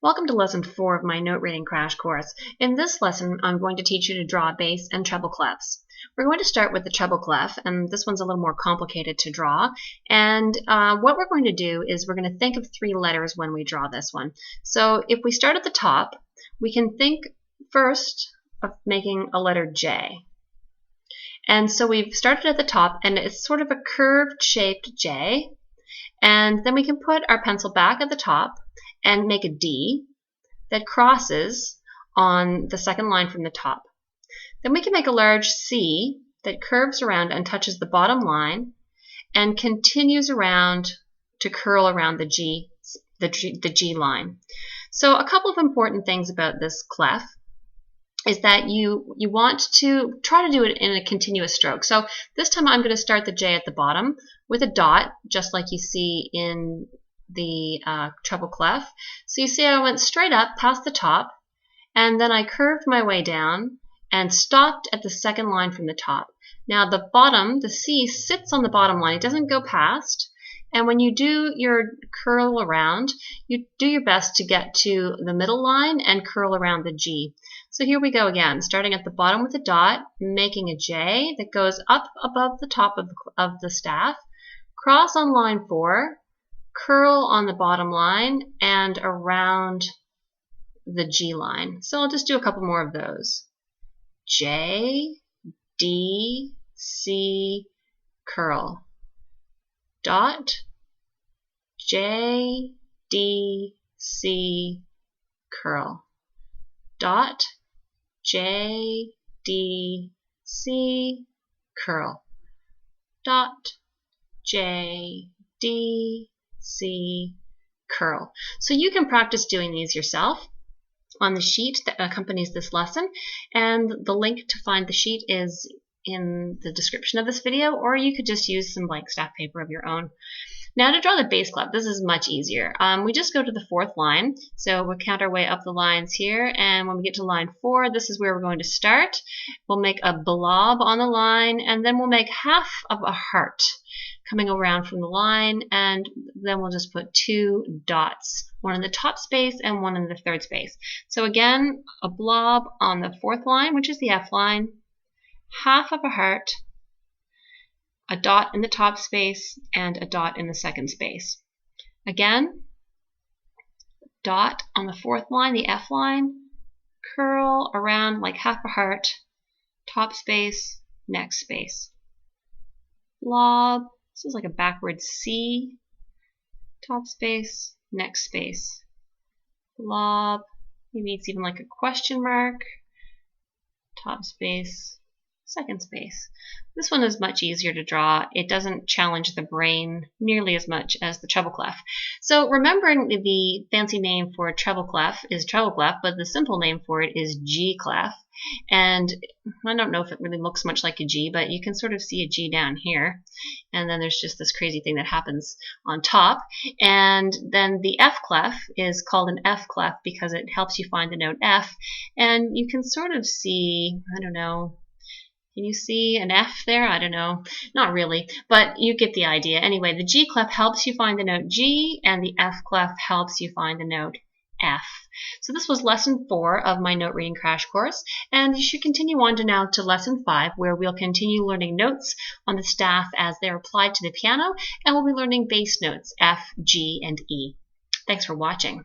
Welcome to lesson 4 of my note reading crash course. In this lesson, I'm going to teach you to draw bass and treble clefs. We're going to start with the treble clef, and this one's a little more complicated to draw. And what we're going to do is we're going to think of 3 letters when we draw this one. So if we start at the top, we can think first of making a letter J. And so we've started at the top, and it's sort of a curved shaped J. And then we can put our pencil back at the top and make a D that crosses on the second line from the top. Then we can make a large C that curves around and touches the bottom line and continues around to curl around the G line. So a couple of important things about this clef is that you want to try to do it in a continuous stroke. So this time I'm going to start the J at the bottom with a dot, just like you see in the treble clef. So you see I went straight up past the top, and then I curved my way down and stopped at the second line from the top. Now the bottom, the C, sits on the bottom line. It doesn't go past. And when you do your curl around, you do your best to get to the middle line and curl around the G. So here we go again, starting at the bottom with a dot, making a J that goes up above the top of the staff, cross on line 4, curl on the bottom line, and around the G line. So I'll just do a couple more of those. J, D, C, curl. Dot, J, D, C, curl. Dot, J, D, C, curl. Dot, J, D, C, curl. So you can practice doing these yourself on the sheet that accompanies this lesson, and the link to find the sheet is in the description of this video, or you could just use some blank staff paper of your own. Now to draw the bass clef, this is much easier. We just go to the 4th line, so we'll count our way up the lines here, and when we get to line 4, this is where we're going to start. We'll make a blob on the line, and then we'll make half of a heart coming around from the line, and then we'll just put 2 dots, one in the top space and one in the 3rd space. So again, a blob on the 4th line, which is the F line, half of a heart, a dot in the top space, and a dot in the 2nd space. Again, dot on the 4th line, the F line, curl around like half a heart, top space, next space. Blob, this is like a backwards C, top space, next space. Blob, maybe it's even like a question mark, top space, 2nd space. This one is much easier to draw. It doesn't challenge the brain nearly as much as the treble clef. So remembering the fancy name for treble clef is treble clef, but the simple name for it is G clef. And I don't know if it really looks much like a G, but you can sort of see a G down here. And then there's just this crazy thing that happens on top. And then the F clef is called an F clef because it helps you find the note F. And you can sort of see, I don't know, can you see an F there? I don't know. Not really, but you get the idea. Anyway, the G clef helps you find the note G, and the F clef helps you find the note F. So this was lesson 4 of my note reading crash course, and you should continue on to lesson 5, where we'll continue learning notes on the staff as they're applied to the piano, and we'll be learning bass notes F, G, and E. Thanks for watching.